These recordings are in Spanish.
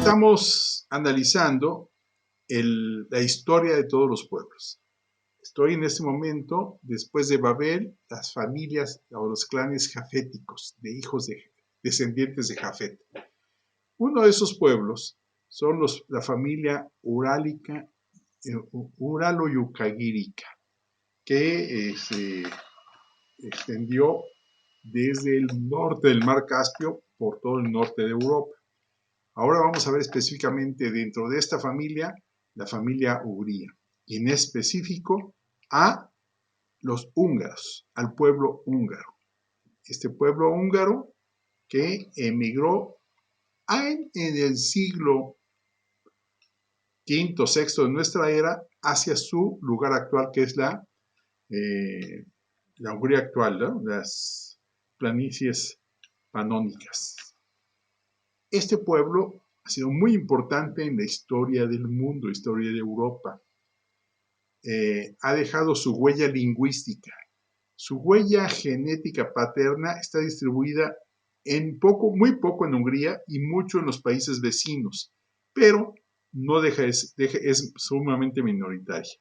Estamos analizando la historia de todos los pueblos. Estoy en este momento, después de Babel, las familias o los clanes jaféticos, de hijos de descendientes de Jafet. Uno de esos pueblos son la familia urálica, uralo-yucagírica, que se extendió desde el norte del Mar Caspio por todo el norte de Europa. Ahora vamos a ver específicamente dentro de esta familia, la familia ugría, y en específico a los húngaros, al pueblo húngaro. Este pueblo húngaro que emigró en el siglo V, VI de nuestra era hacia su lugar actual, que es la Hungría actual, ¿no? Las planicies panónicas. Este pueblo ha sido muy importante en la historia del mundo, historia de Europa. Ha dejado su huella lingüística. Su huella genética paterna está distribuida muy poco en Hungría y mucho en los países vecinos, pero no es sumamente minoritaria.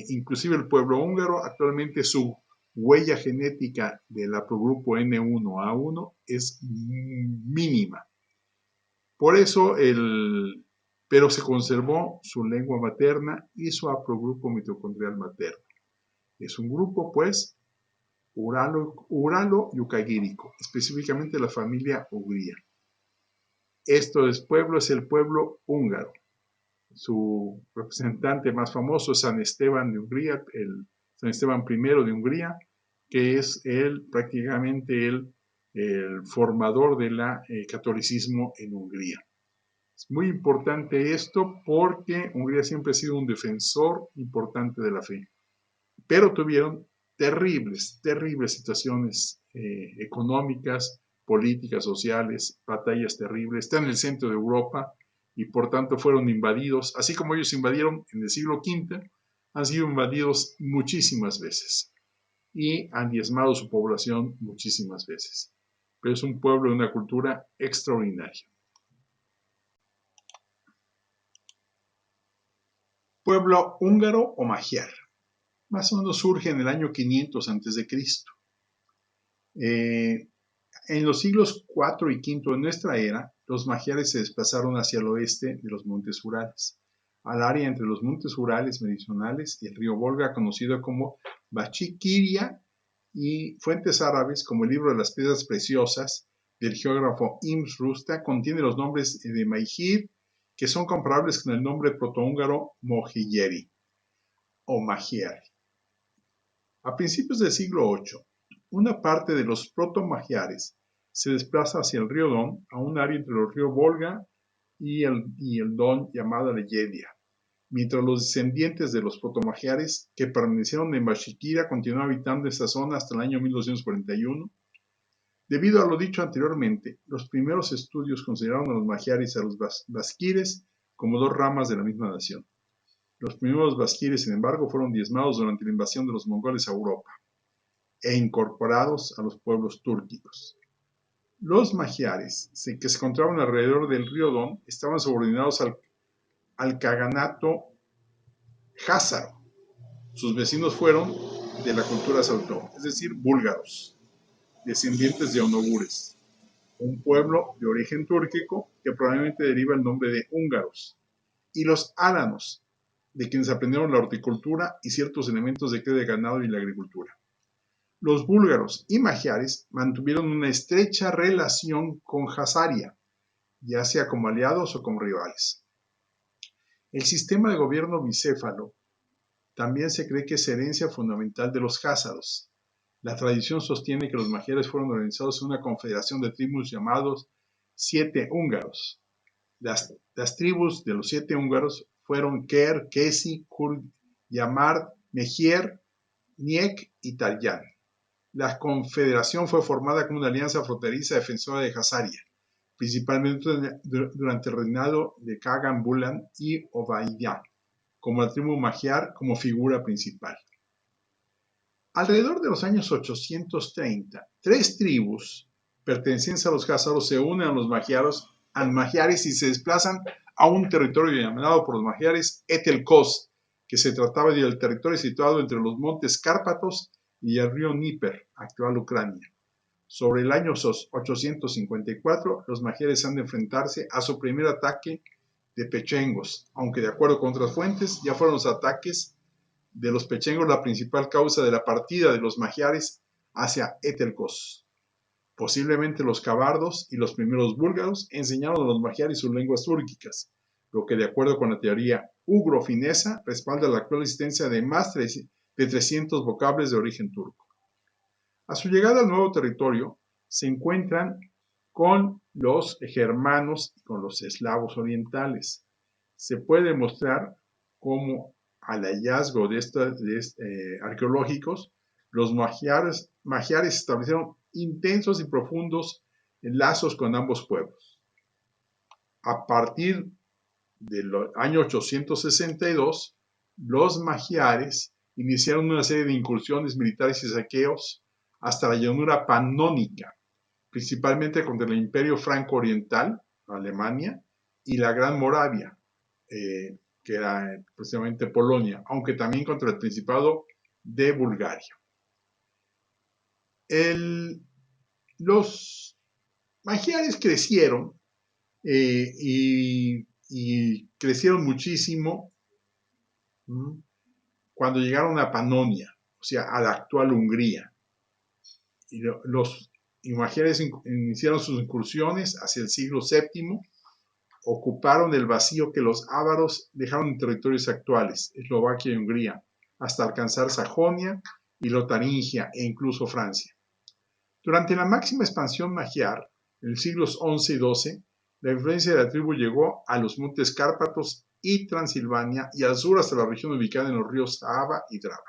Inclusive el pueblo húngaro, actualmente su huella genética del haplogrupo N1A1 es mínima. Por eso, pero se conservó su lengua materna y su haplogrupo mitocondrial materno. Es un grupo, pues, uralo-yucagírico, específicamente la familia ugría. Este pueblo es el pueblo húngaro. Su representante más famoso es San Esteban de Hungría, San Esteban I de Hungría, que es prácticamente el formador del catolicismo en Hungría. Es muy importante esto porque Hungría siempre ha sido un defensor importante de la fe, pero tuvieron terribles situaciones económicas, políticas, sociales, batallas terribles. Está en el centro de Europa y por tanto fueron invadidos, así como ellos invadieron en el siglo V, han sido invadidos muchísimas veces y han diezmado su población muchísimas veces. Pero es un pueblo de una cultura extraordinaria. Pueblo húngaro o magiar. Más o menos surge en el año 500 a.C. En los siglos IV y V de nuestra era, los magiares se desplazaron hacia el oeste de los montes Urales, al área entre los montes Urales meridionales y el río Volga, conocido como Bachikiria, y fuentes árabes como el libro de las piedras preciosas del geógrafo Ibn Rusta contiene los nombres de Maihir, que son comparables con el nombre protohúngaro Mohiyeri o Magiar. A principios del siglo VIII, una parte de los proto-magiares se desplaza hacia el río Don, a un área entre el río Volga y el Don llamada Leyedia, mientras los descendientes de los proto-magiares que permanecieron en Bashikira continuaron habitando esta zona hasta el año 1241. Debido a lo dicho anteriormente, los primeros estudios consideraron a los magiares y a los basquires como dos ramas de la misma nación. Los primeros basquires, sin embargo, fueron diezmados durante la invasión de los mongoles a Europa e incorporados a los pueblos túrquicos. Los magiares, que se encontraban alrededor del río Don, estaban subordinados al Kaganato házaro. Sus vecinos fueron de la cultura salto, es decir, búlgaros, descendientes de onogures, un pueblo de origen túrquico que probablemente deriva el nombre de húngaros, y los áranos, de quienes aprendieron la horticultura y ciertos elementos de cría de ganado y la agricultura. Los búlgaros y magiares mantuvieron una estrecha relación con Jasaria, ya sea como aliados o como rivales. El sistema de gobierno bicéfalo también se cree que es herencia fundamental de los jázaros. La tradición sostiene que los magiares fueron organizados en una confederación de tribus llamados Siete Húngaros. Las tribus de los Siete Húngaros fueron Ker, Kesi, Kurd, Yamar, Mejier, Niek y Taryan. La confederación fue formada como una alianza fronteriza defensora de Jasaria, principalmente durante el reinado de Kagan Bulan y Obaidán, como la tribu magiar como figura principal. Alrededor de los años 830, tres tribus pertenecientes a los jázaros se unen a los magiaros magiares y se desplazan a un territorio llamado por los magiares Etelkos, que se trataba del territorio situado entre los montes Cárpatos y el río Dnieper, actual Ucrania. Sobre el año 854, los magiares han de enfrentarse a su primer ataque de pechengos, aunque de acuerdo con otras fuentes, ya fueron los ataques de los pechengos la principal causa de la partida de los magiares hacia Etelkos. Posiblemente los cabardos y los primeros búlgaros enseñaron a los magiares sus lenguas túrquicas, lo que de acuerdo con la teoría ugro-finesa respalda la actual existencia de más de 300 vocables de origen turco. A su llegada al nuevo territorio se encuentran con los germanos y con los eslavos orientales. Se puede demostrar cómo al hallazgo de arqueológicos, los magiares establecieron intensos y profundos lazos con ambos pueblos. A partir del año 862, los magiares iniciaron una serie de incursiones militares y saqueos hasta la llanura panónica, principalmente contra el Imperio Franco-Oriental, Alemania, y la Gran Moravia, que era precisamente Polonia, aunque también contra el Principado de Bulgaria. Los magiares crecieron y crecieron muchísimo cuando llegaron a Panonia, o sea, a la actual Hungría. Y los magiares iniciaron sus incursiones hacia el siglo VII, ocuparon el vacío que los ávaros dejaron en territorios actuales, Eslovaquia y Hungría, hasta alcanzar Sajonia y Lotaringia e incluso Francia. Durante la máxima expansión magiar, en los siglos XI y XII, la influencia de la tribu llegó a los montes Cárpatos y Transilvania y al sur hasta la región ubicada en los ríos Sava y Drava.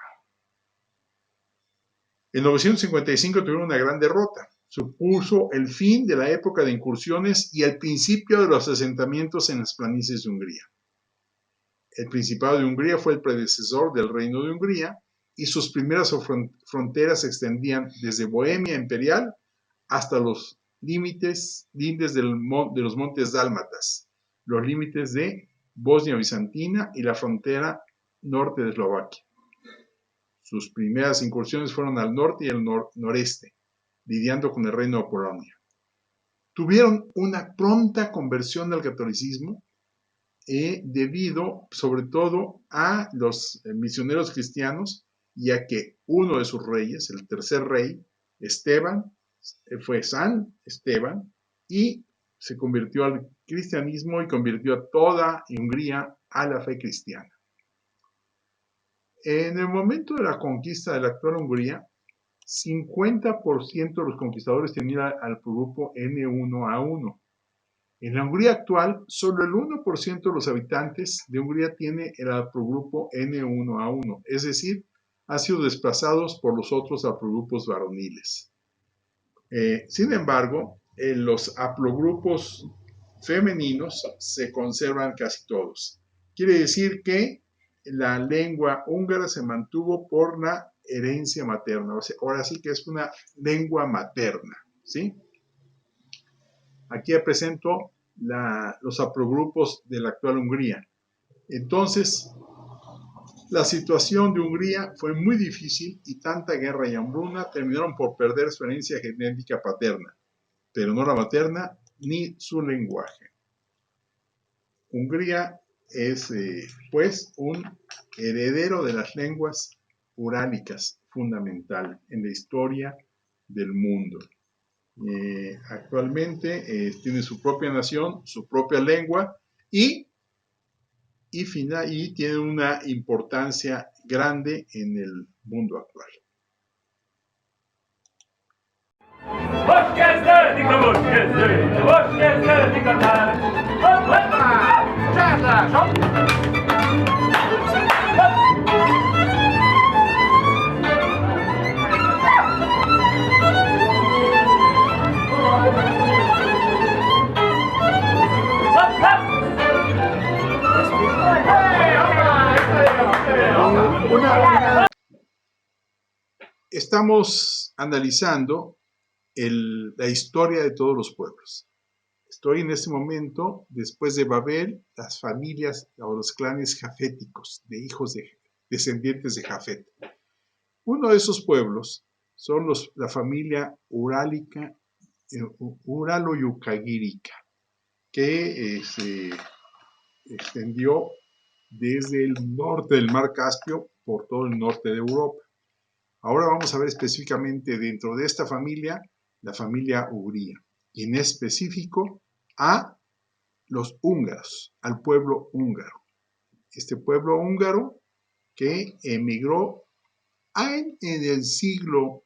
En 955 tuvieron una gran derrota. Supuso el fin de la época de incursiones y el principio de los asentamientos en las planicies de Hungría. El Principado de Hungría fue el predecesor del Reino de Hungría y sus primeras fronteras se extendían desde Bohemia imperial hasta los límites de los montes dálmatas, los límites de Bosnia Bizantina y la frontera norte de Eslovaquia. Sus primeras incursiones fueron al norte y al noreste, lidiando con el reino de Polonia. Tuvieron una pronta conversión al catolicismo debido sobre todo a los misioneros cristianos y a que uno de sus reyes, el tercer rey, Esteban, fue San Esteban y se convirtió al cristianismo y convirtió a toda Hungría a la fe cristiana. En el momento de la conquista de la actual Hungría, 50% de los conquistadores tenían al grupo N1A1. En la Hungría actual, solo el 1% de los habitantes de Hungría tiene el haplogrupo N1A1, es decir, han sido desplazados por los otros haplogrupos varoniles. Sin embargo, los haplogrupos femeninos se conservan casi todos. Quiere decir que la lengua húngara se mantuvo por la herencia materna. O sea, ahora sí que es una lengua materna, ¿sí? Aquí presento los haplogrupos de la actual Hungría. Entonces, la situación de Hungría fue muy difícil y tanta guerra y hambruna terminaron por perder su herencia genética paterna, pero no la materna ni su lenguaje. Hungría es, pues, un heredero de las lenguas urálicas fundamental en la historia del mundo. Actualmente tiene su propia nación, su propia lengua y tiene una importancia grande en el mundo actual. Estamos analizando la historia de todos los pueblos. Estoy en este momento, después de Babel, las familias o los clanes jaféticos, de hijos de descendientes de Jafet. Uno de esos pueblos son la familia urálica, uralo-yucagírica, que se extendió desde el norte del Mar Caspio por todo el norte de Europa. Ahora vamos a ver específicamente dentro de esta familia, la familia ugría, y en específico a los húngaros, al pueblo húngaro. Este pueblo húngaro que emigró en el siglo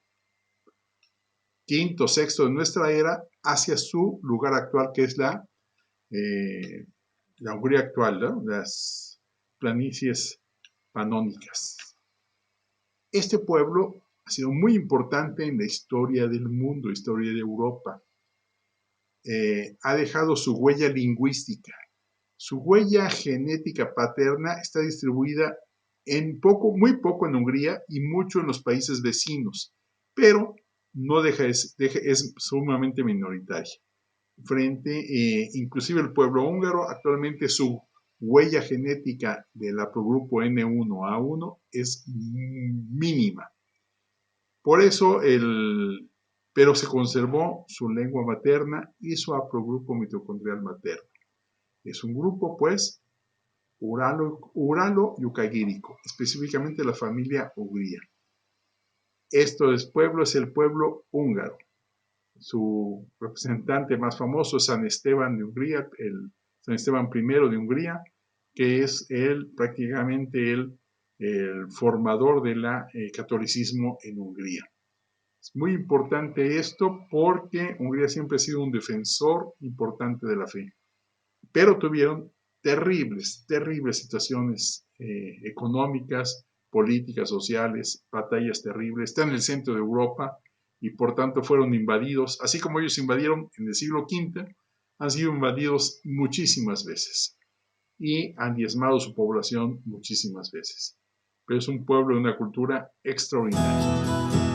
V, VI de nuestra era hacia su lugar actual, que es la Hungría actual, ¿no? Las planicies panónicas. Este pueblo ha sido muy importante en la historia del mundo, historia de Europa. Ha dejado su huella lingüística. Su huella genética paterna está distribuida muy poco en Hungría y mucho en los países vecinos, pero no es sumamente minoritaria. Inclusive el pueblo húngaro, actualmente su huella genética del haplogrupo N1A1 es mínima. Por eso, pero se conservó su lengua materna y su haplogrupo mitocondrial materno. Es un grupo, pues, uralo-yucagírico, específicamente la familia ugría. Pueblo es el pueblo húngaro. Su representante más famoso es San Esteban de Hungría, San Esteban I de Hungría, que es prácticamente el formador del catolicismo en Hungría. Es muy importante esto porque Hungría siempre ha sido un defensor importante de la fe, pero tuvieron terribles situaciones económicas, políticas, sociales, batallas terribles. Está en el centro de Europa y por tanto fueron invadidos, así como ellos invadieron en el siglo V, han sido invadidos muchísimas veces y han diezmado su población muchísimas veces. Pero es un pueblo de una cultura extraordinaria.